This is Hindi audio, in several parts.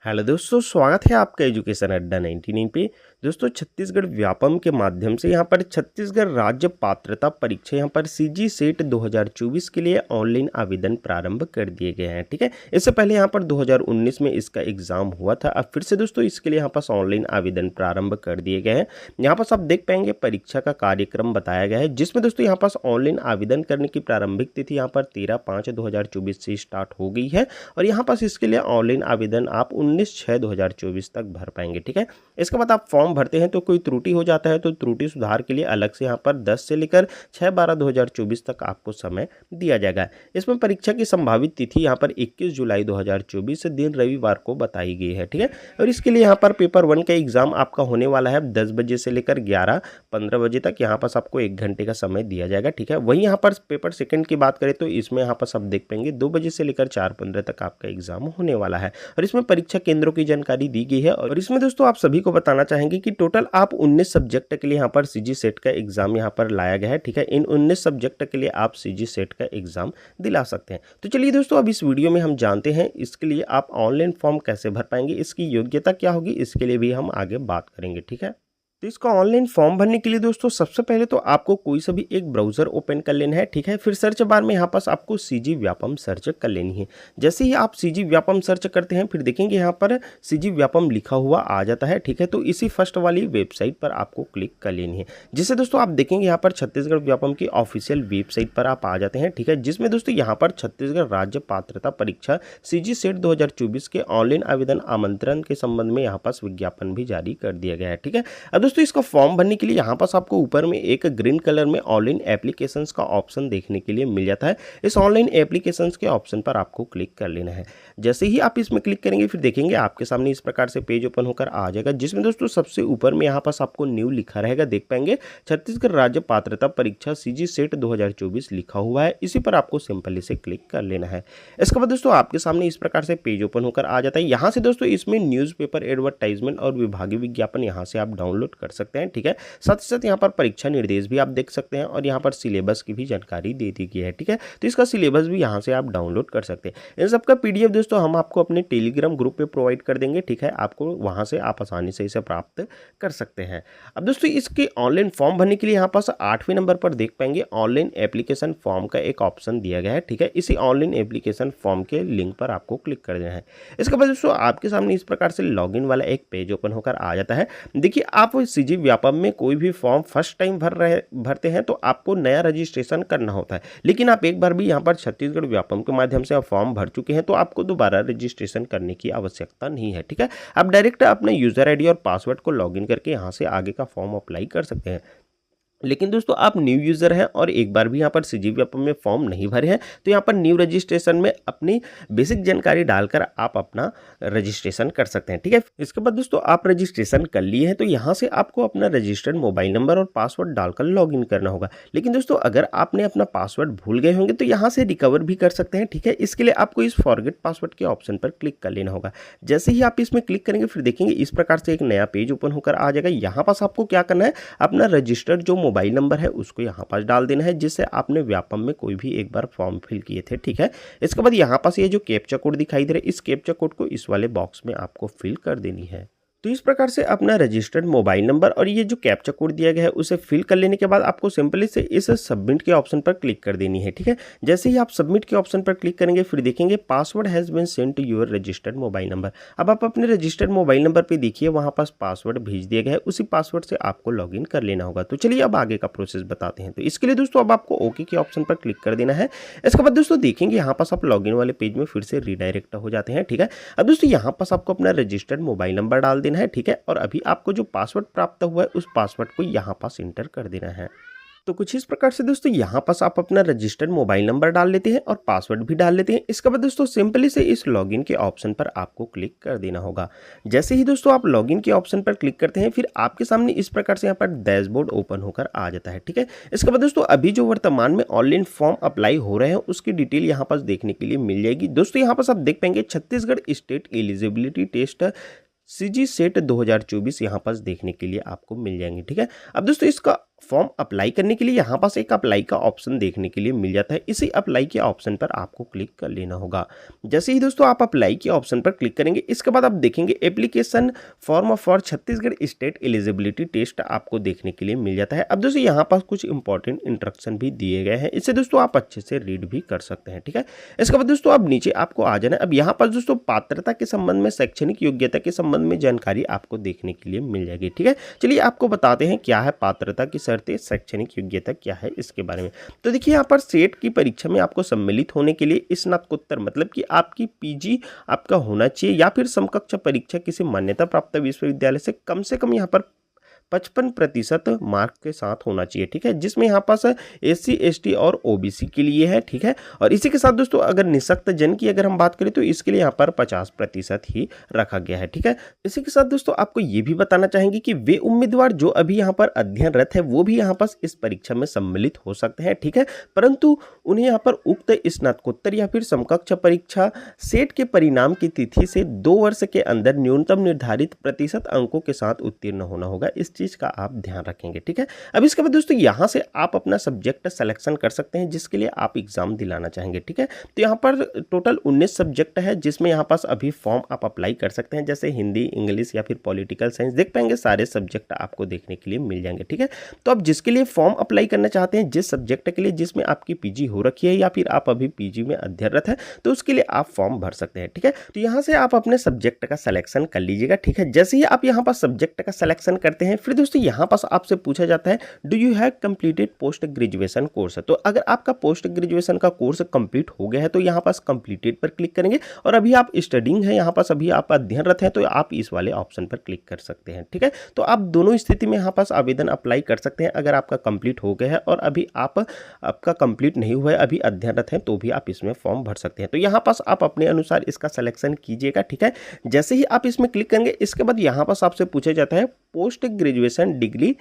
हेलो दोस्तों, स्वागत है आपका एजुकेशन अड्डा 99 पे। दोस्तों, छत्तीसगढ़ व्यापम के माध्यम से यहाँ पर छत्तीसगढ़ राज्य पात्रता परीक्षा यहाँ पर सीजी सेट 2024 के लिए ऑनलाइन आवेदन प्रारंभ कर दिए गए हैं। ठीक है, इससे पहले यहाँ पर 2019 में इसका एग्जाम हुआ था। अब फिर से दोस्तों इसके लिए यहाँ पर ऑनलाइन आवेदन प्रारंभ कर दिए गए हैं। यहाँ पर आप देख पाएंगे परीक्षा का कार्यक्रम बताया गया है, जिसमें दोस्तों यहाँ पर ऑनलाइन आवेदन करने की प्रारंभिक तिथि यहाँ पर 13/5/2024 से स्टार्ट हो गई है और यहाँ पर इसके लिए ऑनलाइन आवेदन आप 19/6/2024 तक भर पाएंगे। ठीक है, इसके बाद आप फॉर्म भरते हैं तो कोई त्रुटि हो जाता है तो त्रुटि सुधार के लिए अलग से यहाँ पर 10 से लेकर 6/12/2024 तक आपको समय दिया जाएगा। इसमें परीक्षा की संभावित तिथि यहाँ पर 21 जुलाई 2024 दिन रविवार को बताई गई है। ठीक है, और इसके लिए यहाँ पर पेपर 1 का एग्जाम आपका होने वाला है 10 बजे से लेकर 11:15 बजे तक। यहाँ पर आपको 1 घंटे का समय दिया जाएगा। ठीक है, वहीं यहाँ पर पेपर सेकंड की बात करें तो इसमें यहाँ पर सब देख पाएंगे 2 बजे से लेकर 4:15 तक आपका एग्जाम होने वाला है और इसमें परीक्षा केंद्रों की जानकारी दी गई है। और इसमें दोस्तों आप सभी को बताना चाहेंगे कि टोटल आप 19 सब्जेक्ट के लिए यहाँ पर सीजी सेट का एग्जाम यहाँ पर लाया गया है। ठीक है, इन 19 सब्जेक्ट के लिए आप सीजी सेट का एग्जाम दिला सकते हैं। तो चलिए दोस्तों, अब इस वीडियो में हम जानते हैं इसके लिए आप ऑनलाइन फॉर्म कैसे भर पाएंगे, इसकी योग्यता क्या होगी, इसके लिए भी हम आगे बात करेंगे। ठीक है, तो इसका ऑनलाइन फॉर्म भरने के लिए दोस्तों सबसे पहले तो आपको कोई सा भी एक ब्राउजर ओपन कर लेना है। ठीक है, फिर सर्च बार में यहाँ पास आपको सीजी व्यापम सर्च कर लेनी है। जैसे ही आप सीजी व्यापम सर्च करते हैं फिर देखेंगे यहाँ पर सीजी व्यापम लिखा हुआ आ जाता है। ठीक है, तो इसी फर्स्ट वाली वेबसाइट पर आपको क्लिक कर लेनी है, जिससे दोस्तों आप देखेंगे यहाँ पर छत्तीसगढ़ व्यापम की ऑफिशियल वेबसाइट पर आप आ जाते हैं। ठीक है, जिसमें दोस्तों यहाँ पर छत्तीसगढ़ राज्य पात्रता परीक्षा सीजी सेट 2024 के ऑनलाइन आवेदन आमंत्रण के संबंध में यहाँ पास विज्ञापन भी जारी कर दिया गया है। ठीक है, अब दोस्तों इसका फॉर्म भरने के लिए यहाँ पास आपको ऊपर में एक ग्रीन कलर में ऑनलाइन एप्लीकेशंस का ऑप्शन देखने के लिए मिल जाता है। इस ऑनलाइन एप्लीकेशंस के ऑप्शन पर आपको क्लिक कर लेना है। जैसे ही आप इसमें क्लिक करेंगे फिर देखेंगे आपके सामने इस प्रकार से पेज ओपन होकर आ जाएगा, जिसमें दोस्तों सबसे ऊपर में यहाँ पास आपको न्यू लिखा रहेगा। देख पाएंगे छत्तीसगढ़ राज्य पात्रता परीक्षा सीजी सेट 2024 लिखा हुआ है, इसी पर आपको सिंपली से क्लिक कर लेना है। इसके बाद दोस्तों आपके सामने इस प्रकार से पेज ओपन होकर आ जाता है। यहाँ से दोस्तों इसमें न्यूज़पेपर एडवर्टाइजमेंट और विभागीय विज्ञापन यहाँ से आप डाउनलोड कर सकते हैं। ठीक है, साथ ही साथ यहाँ पर परीक्षा निर्देश भी आप देख सकते हैं और यहाँ पर सिलेबस की भी जानकारी दे दी गई है। ठीक है, तो इसका सिलेबस भी यहाँ से आप डाउनलोड कर सकते हैं। इन सब का पीडीएफ दोस्तों हम आपको अपने टेलीग्राम ग्रुप पे प्रोवाइड कर देंगे। ठीक है, आपको वहाँ से आप आसानी से इसे प्राप्त कर सकते हैं। अब दोस्तों इसके ऑनलाइन फॉर्म भरने के लिए यहाँ पास 8वें नंबर पर देख पाएंगे ऑनलाइन एप्लीकेशन फॉर्म का एक ऑप्शन दिया गया है। ठीक है, इसी ऑनलाइन एप्लीकेशन फॉर्म के लिंक पर आपको क्लिक कर देना है। इसके बाद दोस्तों आपके सामने इस प्रकार से लॉगिन वाला एक पेज ओपन होकर आ जाता है। देखिए, आप सीजी व्यापम में कोई भी फॉर्म फर्स्ट टाइम भरते हैं तो आपको नया रजिस्ट्रेशन करना होता है, लेकिन आप एक बार भी यहाँ पर छत्तीसगढ़ व्यापम के माध्यम से आप फॉर्म भर चुके हैं तो आपको दोबारा रजिस्ट्रेशन करने की आवश्यकता नहीं है। ठीक है, आप डायरेक्ट अपने यूजर आईडी और पासवर्ड को लॉगिन करके यहाँ से आगे का फॉर्म अप्लाई कर सकते हैं। लेकिन दोस्तों आप न्यू यूज़र हैं और एक बार भी यहाँ पर सीजी व्यापम में फॉर्म नहीं भरे हैं तो यहाँ पर न्यू रजिस्ट्रेशन में अपनी बेसिक जानकारी डालकर आप अपना रजिस्ट्रेशन कर सकते हैं। ठीक है, इसके बाद दोस्तों आप रजिस्ट्रेशन कर लिए हैं तो यहाँ से आपको अपना रजिस्टर्ड मोबाइल नंबर और पासवर्ड डालकर लॉगिन करना होगा। लेकिन दोस्तों अगर आपने अपना पासवर्ड भूल गए होंगे तो यहाँ से रिकवर भी कर सकते हैं। ठीक है, इसके लिए आपको इस फॉरगेट पासवर्ड के ऑप्शन पर क्लिक कर लेना होगा। जैसे ही आप इसमें क्लिक करेंगे फिर देखेंगे इस प्रकार से एक नया पेज ओपन होकर आ जाएगा। यहाँ पास आपको क्या करना है, अपना रजिस्टर्ड जो मोबाइल नंबर है उसको यहाँ पास डाल देना है, जिससे आपने व्यापम में कोई भी एक बार फॉर्म फिल किए थे। ठीक है, इसके बाद यहाँ पास ये जो कैप्चा कोड दिखाई दे रहा है इस कैप्चा कोड को इस वाले बॉक्स में आपको फिल कर देनी है। तो इस प्रकार से अपना रजिस्टर्ड मोबाइल नंबर और ये जो कैप्चा कोड दिया गया है उसे फिल कर लेने के बाद आपको सिंपली से इस सबमिट के ऑप्शन पर क्लिक कर देनी है। ठीक है, जैसे ही आप सबमिट के ऑप्शन पर क्लिक करेंगे फिर देखेंगे password has been sent to your registered mobile number. अब आप अपने रजिस्टर्ड मोबाइल नंबर पर देखिए वहाँ पास पासवर्ड भेज दिया गया है, उसी पासवर्ड से आपको लॉगिन कर लेना होगा। तो चलिए अब आगे का प्रोसेस बताते हैं। तो इसके लिए दोस्तों अब आपको ओके के ऑप्शन पर क्लिक कर देना है। इसके बाद दोस्तों देखेंगे यहाँ पास आप लॉगिन वाले पेज में फिर से रिडायरेक्ट हो जाते हैं। ठीक है, अब दोस्तों यहाँ पास आपको अपना रजिस्टर्ड मोबाइल नंबर डाल देना है। ठीक है, और अभी आपको जो पासवर्ड प्राप्त हुआ है उस पासवर्ड को यहाँ पास इंटर कर देना है। तो कुछ इस प्रकार से दोस्तों यहाँ पास आप अपना रजिस्टर्ड मोबाइल नंबर डाल लेते हैं और पासवर्ड भी डाल लेते हैं। इसके बाद दोस्तों सिंपली से इस लॉगिन के ऑप्शन पर आपको क्लिक कर देना होगा। जैसे ही दोस्तों आप लॉगिन के ऑप्शन पर क्लिक करते हैं फिर आपके सामने इस प्रकार से यहाँ पर डैशबोर्ड ओपन होकर आ जाता है। ठीक है, इसके बाद दोस्तों अभी जो वर्तमान में ऑनलाइन फॉर्म अप्लाई हो रहे हैं उसकी डिटेल यहाँ पास देखने के लिए मिल जाएगी। दोस्तों यहाँ पास आप देख पाएंगे Chhattisgarh state eligibility test CG SET 2024 यहाँ पास देखने के लिए आपको मिल जाएंगे। ठीक है, अब दोस्तों इसका फॉर्म अप्लाई करने के लिए यहाँ पास एक अप्लाई का ऑप्शन देखने के लिए मिल जाता है। इसी अप्लाई के ऑप्शन पर आपको क्लिक कर लेना होगा। जैसे ही दोस्तों आप अप्लाई के ऑप्शन पर क्लिक करेंगे, इसके बाद आप देखेंगे application form for Chhattisgarh state eligibility test आपको देखने के लिए मिल जाता है। अब दोस्तों यहाँ पास कुछ इंपॉर्टेंट इंस्ट्रक्शन भी दिए गए हैं, इससे दोस्तों आप अच्छे से रीड भी कर सकते हैं। ठीक है, इसके बाद दोस्तों अब नीचे आपको आ जाना है। अब यहाँ पर दोस्तों पात्रता के संबंध में, शैक्षणिक योग्यता के संबंध में जानकारी आपको देखने के लिए मिल जाएगी। ठीक है, चलिए आपको बताते हैं क्या है पात्रता की शर्तें, शैक्षणिक योग्यता क्या है इसके बारे में। तो देखिए यहाँ पर सेट की परीक्षा में आपको सम्मिलित होने के लिए स्नातकोत्तर मतलब कि आपकी पीजी आपका होना चाहिए, या फिर समकक्ष परीक्षा किसी मान्यता प्राप्त विश्वविद्यालय से कम यहाँ पर 55% मार्क के साथ होना चाहिए। ठीक है, जिसमें यहाँ पास SC ST और OBC के लिए है। ठीक है, और इसी के साथ दोस्तों अगर निःशक्त जन की अगर हम बात करें तो इसके लिए यहाँ पर 50% ही रखा गया है। ठीक है, इसी के साथ दोस्तों आपको ये भी बताना चाहेंगे कि वे उम्मीदवार जो अभी यहाँ पर अध्ययनरत है वो भी यहाँ पास इस परीक्षा में सम्मिलित हो सकते हैं। ठीक है, परंतु उन्हें यहाँ पर उक्त स्नातकोत्तर या फिर समकक्ष परीक्षा सेट के परिणाम की तिथि से 2 वर्ष के अंदर न्यूनतम निर्धारित प्रतिशत अंकों के साथ उत्तीर्ण होना होगा। इस चीज का आप ध्यान रखेंगे। ठीक है, अब इसके बाद दोस्तों यहां से आप अपना सब्जेक्ट सिलेक्शन कर सकते हैं जिसके लिए आप एग्जाम दिलाना चाहेंगे। ठीक है, तो यहां पर टोटल 19 सब्जेक्ट है जिसमें यहां पास अभी फॉर्म आप अप्लाई कर सकते हैं, जैसे हिंदी, इंग्लिश या फिर पॉलिटिकल साइंस। देख पाएंगे सारे सब्जेक्ट आपको देखने के लिए मिल जाएंगे। ठीक है, तो आप जिसके लिए फॉर्म अप्लाई करना चाहते हैं, जिस सब्जेक्ट के लिए जिसमें आपकी पीजी हो रखी है या फिर आप अभी पीजी में अध्ययनरत है, तो उसके लिए आप फॉर्म भर सकते हैं। ठीक है, तो यहां से आप अपने सब्जेक्ट का सिलेक्शन कर लीजिएगा। ठीक है, जैसे ही आप यहां पर सब्जेक्ट का सिलेक्शन करते हैं, फिर दोस्तों यहाँ पास आपसे पूछा जाता है do you have completed post graduation course. तो अगर आपका पोस्ट ग्रेजुएशन का कोर्स कंप्लीट हो गया है तो यहाँ पास कंप्लीटेड पर क्लिक करेंगे, और अभी आप स्टडिंग है, यहाँ पास अभी आप अध्ययनरत हैं, तो आप इस वाले ऑप्शन पर क्लिक कर सकते हैं। ठीक है, तो आप दोनों स्थिति में यहाँ पास आवेदन अप्लाई कर सकते हैं। अगर आपका कंप्लीट हो गया है और अभी आपका कंप्लीट नहीं हुआ है, अभी अध्ययनरत है, तो भी आप इसमें फॉर्म भर सकते हैं। तो यहाँ पास आप अपने अनुसार इसका सिलेक्शन कीजिएगा। ठीक है, जैसे ही आप इसमें क्लिक करेंगे, इसके बाद यहाँ पास आपसे पूछा जाता है पोस्ट ग्रेजुएशन डिग्री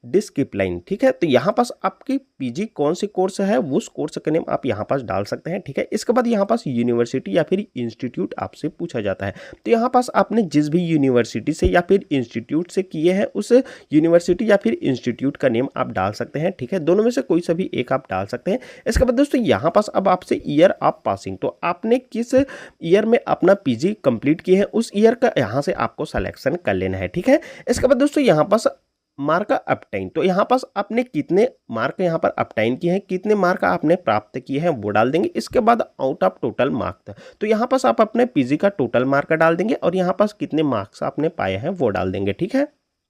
डिसिप्लिन। ठीक है, तो यहाँ पास आपकी पीजी कौन सी कोर्स है, उस कोर्स का नेम आप यहाँ पास डाल सकते हैं। ठीक है, इसके बाद यहाँ पास यूनिवर्सिटी या फिर इंस्टीट्यूट आपसे पूछा जाता है। तो यहाँ पास आपने जिस भी यूनिवर्सिटी से या फिर इंस्टीट्यूट से किए हैं, उस यूनिवर्सिटी या फिर इंस्टीट्यूट का नेम आप डाल सकते हैं। ठीक है, दोनों में से कोई सा भी एक आप डाल सकते हैं। इसके बाद दोस्तों यहाँ पास अब आपसे ईयर ऑफ पासिंग, तो आपने किस ईयर में अपना पीजी कंप्लीट किए हैं, उस ईयर का यहाँ से आपको सिलेक्शन कर लेना है। ठीक है, इसके बाद दोस्तों यहाँ पास मार्क अपटाइन, तो यहाँ पास आपने कितने मार्क यहाँ पर अपटाइन किए हैं, कितने मार्क आपने प्राप्त किए हैं वो डाल देंगे। इसके बाद आउट ऑफ टोटल मार्क, तो यहाँ पास आप अपने पीजी का टोटल मार्क डाल देंगे और यहाँ पास कितने मार्क्स आपने पाए हैं वो डाल देंगे। ठीक है,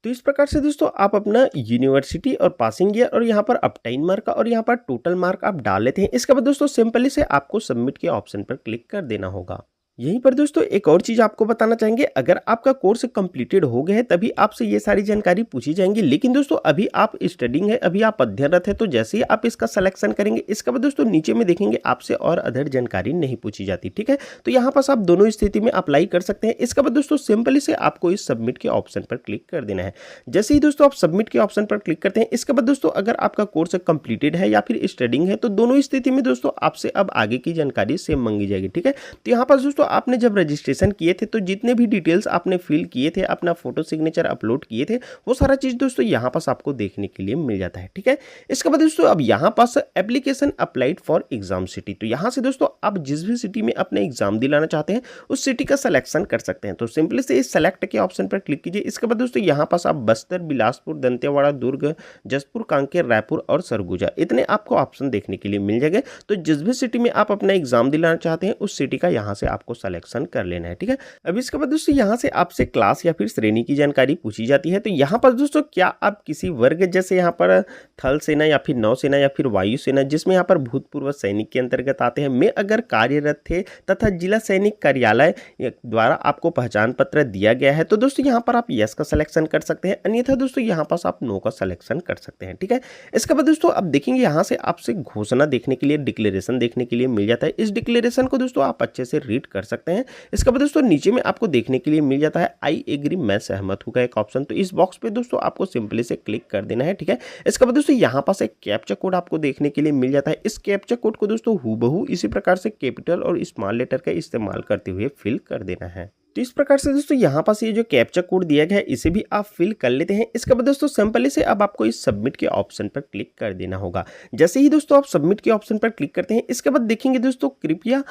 तो इस प्रकार से दोस्तों आप अपना यूनिवर्सिटी और पासिंग ईयर और यहाँ पर अपटाइन मार्क और यहाँ पर टोटल मार्क आप डाल लेते हैं। इसके बाद दोस्तों सिंपली से आपको सबमिट के ऑप्शन पर क्लिक कर देना होगा। यहीं पर दोस्तों एक और चीज आपको बताना चाहेंगे, अगर आपका कोर्स कंप्लीटेड हो गया है तभी आपसे ये सारी जानकारी पूछी जाएंगी, लेकिन दोस्तों अभी आप स्टडिंग है, अभी आप अध्ययनरत है, तो जैसे ही आप इसका सिलेक्शन करेंगे, इसके बाद दोस्तों नीचे में देखेंगे आपसे और अदर जानकारी नहीं पूछी जाती। ठीक है, तो यहाँ पास आप दोनों स्थिति में अप्लाई कर सकते हैं। इसके बाद दोस्तों सिंपली से आपको इस सबमिट के ऑप्शन पर क्लिक कर देना है। जैसे ही दोस्तों आप सबमिट के ऑप्शन पर क्लिक करते हैं, इसके बाद दोस्तों अगर आपका कोर्स कंप्लीटेड है या फिर स्टडिंग है, तो दोनों स्थिति में दोस्तों आपसे अब आगे की जानकारी सेम मांगी जाएगी। ठीक है, तो यहाँ पास दोस्तों आपने जब रजिस्ट्रेशन किए थे तो जितने भी डिटेल्स आपने फिल किए थे, अपना फोटो सिग्नेचर अपलोड किए थे, वो सारा चीज दोस्तों यहाँ पास आपको देखने के लिए मिल जाता है। ठीक है, इसके बाद दोस्तों अब यहाँ पास application applied for exam city, तो यहाँ से दोस्तों आप जिस भी सिटी में अपने एग्जाम दिलाना चाहते हैं उस सिटी का सिलेक्शन कर सकते हैं। तो सिंपली से इस सेलेक्ट के ऑप्शन पर क्लिक कीजिए। इसके बाद दोस्तों यहाँ पास आप बस्तर, बिलासपुर, दंतेवाड़ा, दुर्ग, जसपुर, कांकेर, रायपुर और सरगुजा, इतने आपको ऑप्शन देखने के लिए मिल जाएंगे। तो जिस भी सिटी में आप अपना एग्जाम दिलाना चाहते हैं उस सिटी का यहाँ से आपको सिलेक्शन कर लेना है। ठीक है, अब इसके बाद दोस्तों यहाँ से आपसे क्लास या फिर श्रेणी की जानकारी पूछी जाती है। तो यहाँ पर दोस्तों क्या आप किसी वर्ग, जैसे यहाँ पर थल सेना या फिर नौसेना या फिर वायुसेना, जिसमें यहाँ पर भूतपूर्व सैनिक के अंतर्गत आते हैं, में अगर कार्यरत थे तथा जिला सैनिक कार्यालय द्वारा आपको पहचान पत्र दिया गया है, तो दोस्तों यहाँ पर आप यस का सिलेक्शन कर सकते हैं, अन्यथा दोस्तों यहाँ पास आप नो का सिलेक्शन कर सकते हैं। ठीक है, इसके बाद दोस्तों आप देखेंगे यहाँ से आपसे घोषणा देखने के लिए, डिक्लेरेशन देखने के लिए मिल जाता है। इस डिक्लेरेशन को दोस्तों आप अच्छे से रीड कर सकते हैं। इसके बाद दोस्तों नीचे में आपको देखने के लिए मिल जाता है आई एग्री, मैं सहमत हूं का एक ऑप्शन, तो इस बॉक्स पे दोस्तों आपको सिंपली से क्लिक कर देना है। ठीक है, इसके बाद दोस्तों यहाँ पास एक कैप्चा कोड आपको देखने के लिए मिल जाता है। इस कैप्चा कोड को दोस्तों हूबहू इसी प्रकार से कैपिटल और स्मॉल लेटर का इस्तेमाल करते हुए फिल कर देना है। तो इस प्रकार से दोस्तों यहाँ पास ये जो कैप्चा कोड दिया गया है इसे भी आप फिल कर लेते हैं। इसके बाद दोस्तों सिंपली से अब आपको इस सबमिट के ऑप्शन पर क्लिक कर देना होगा। जैसे ही दोस्तों आप सबमिट के ऑप्शन पर क्लिक करते हैं, इसके बाद देखेंगे दोस्तों कृपया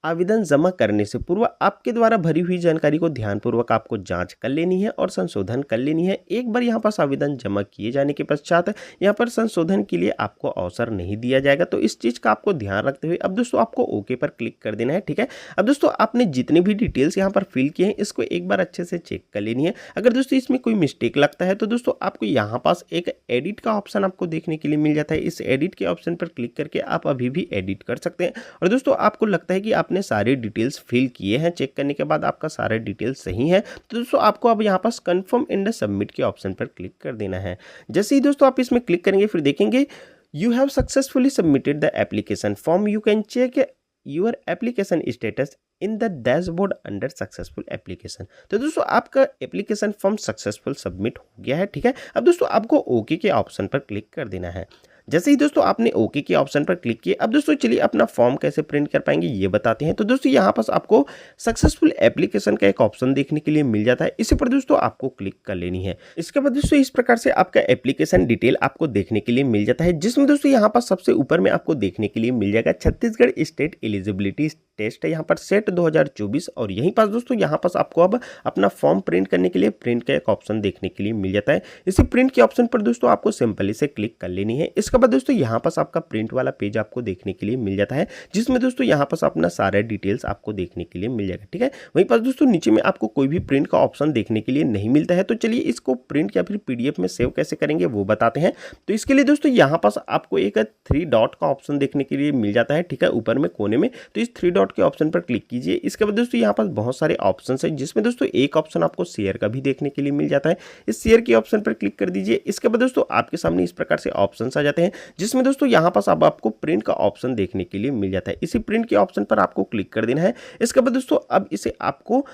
आवेदन जमा करने से पूर्व आपके द्वारा भरी हुई जानकारी को ध्यानपूर्वक आपको जांच कर लेनी है और संशोधन कर लेनी है। एक बार यहाँ पास आवेदन जमा किए जाने के पश्चात यहाँ पर संशोधन के लिए आपको अवसर नहीं दिया जाएगा, तो इस चीज़ का आपको ध्यान रखते हुए अब दोस्तों आपको ओके पर क्लिक कर देना है। ठीक है, अब दोस्तों आपने जितनी भी डिटेल्स यहाँ पर फिल किए हैं इसको एक बार अच्छे से चेक कर लेनी है। अगर दोस्तों इसमें कोई मिस्टेक लगता है तो दोस्तों आपको यहाँ पास एक एडिट का ऑप्शन आपको देखने के लिए मिल जाता है। इस एडिट के ऑप्शन पर क्लिक करके आप अभी भी एडिट कर सकते हैं। और दोस्तों आपको लगता है कि आपने सारे डिटेल्स फिल किए हैं, चेक करने के बाद आपका सारे डिटेल्स सही है, तो दोस्तों आपको अब यहाँ पास कंफर्म एंड सबमिट के ऑप्शन पर क्लिक कर देना है। जैसे ही दोस्तों आप इसमें क्लिक करेंगे फिर देखेंगे you have successfully submitted the application form, you can check your application status in the dashboard under successful application. तो दोस्तों आपका एप्लीकेशन फॉर्म सक्सेसफुल सबमिट हो गया है। ठीक है, अब दोस्तों आपको ओके के ऑप्शन पर क्लिक कर देना है। जैसे ही दोस्तों आपने ओके के ऑप्शन पर क्लिक किया, अब दोस्तों चलिए अपना फॉर्म कैसे प्रिंट कर पाएंगे ये बताते हैं। तो दोस्तों यहाँ पास आपको सक्सेसफुल एप्लीकेशन का एक ऑप्शन देखने के लिए मिल जाता है, इसी पर दोस्तों आपको क्लिक कर लेनी है। इसके बाद दोस्तों इस प्रकार से आपका एप्लीकेशन डिटेल आपको देखने के लिए मिल जाता है, जिसमें दोस्तों यहाँ पास सबसे ऊपर में आपको देखने के लिए मिल जाएगा छत्तीसगढ़ स्टेट एलिजिबिलिटी टेस्ट है यहाँ पर सेट 2024। और यहीं पास दोस्तों यहाँ पास आपको अब अपना फॉर्म प्रिंट करने के लिए प्रिंट का एक ऑप्शन देखने के लिए मिल जाता है। इसी प्रिंट के ऑप्शन पर दोस्तों आपको सिंपली से क्लिक कर लेनी है। इसके बाद दोस्तों यहाँ पास आपका प्रिंट वाला पेज आपको देखने के लिए मिल जाता है, जिसमें दोस्तों यहाँ पास अपना सारे डिटेल्स आपको देखने के लिए मिल जाएगा। ठीक है, वहीं पास दोस्तों नीचे में आपको कोई भी प्रिंट का ऑप्शन देखने के लिए नहीं मिलता है, तो चलिए इसको प्रिंट या फिर पीडीएफ में सेव कैसे करेंगे वो बताते हैं। तो इसके लिए दोस्तों यहाँ पास आपको एक 3 डॉट का ऑप्शन देखने के लिए मिल जाता है। ठीक है, ऊपर में कोने में, तो इस 3 डॉट के ऑप्शन पर क्लिक कीजिए। इसके बाद दोस्तों यहाँ पास बहुत सारे ऑप्शन है, जिसमें दोस्तों एक ऑप्शन आपको शेयर का भी देखने के लिए मिल जाता है। इस शेयर के ऑप्शन पर क्लिक कर दीजिए। इसके बाद दोस्तों आपके सामने इस प्रकार से ऑप्शन आ जाते हैं, जिसमें दोस्तों यहाँ पास अब आपको प्रिंट का ऑप्शन देखने के लिए मिल जाता है। इसी प्रिंट के ऑप्शन पर आपको क्लिक कर देना है। इसके बाद दोस्तों अब इसे आपको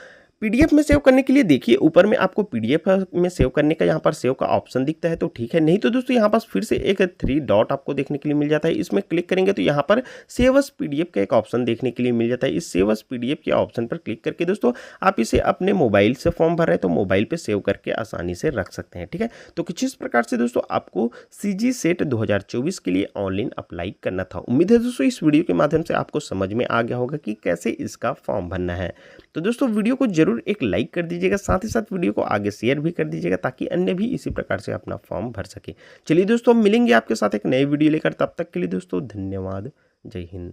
पीडीएफ में सेव करने के लिए देखिए ऊपर में आपको पीडीएफ में सेव करने का यहाँ पर सेव का ऑप्शन दिखता है, तो ठीक है, नहीं तो दोस्तों यहाँ पास फिर से एक 3 डॉट आपको देखने के लिए मिल जाता है। इसमें क्लिक करेंगे तो यहाँ पर सेव एज पीडीएफ का एक ऑप्शन देखने के लिए मिल जाता है। इस सेव एज पीडीएफ के ऑप्शन पर क्लिक करके दोस्तों आप इसे अपने मोबाइल से फॉर्म भर रहे हैं तो मोबाइल पर सेव करके आसानी से रख सकते हैं। ठीक है, तो कुछ इस प्रकार से दोस्तों आपको सीजी सेट 2024 के लिए ऑनलाइन अप्लाई करना था। उम्मीद है दोस्तों इस वीडियो के माध्यम से आपको समझ में आ गया होगा कि कैसे इसका फॉर्म भरना है। तो दोस्तों वीडियो को जरूर एक लाइक कर दीजिएगा, साथ ही साथ वीडियो को आगे शेयर भी कर दीजिएगा ताकि अन्य भी इसी प्रकार से अपना फॉर्म भर सके। चलिए दोस्तों मिलेंगे आपके साथ एक नई वीडियो लेकर, तब तक के लिए दोस्तों धन्यवाद। जय हिंद।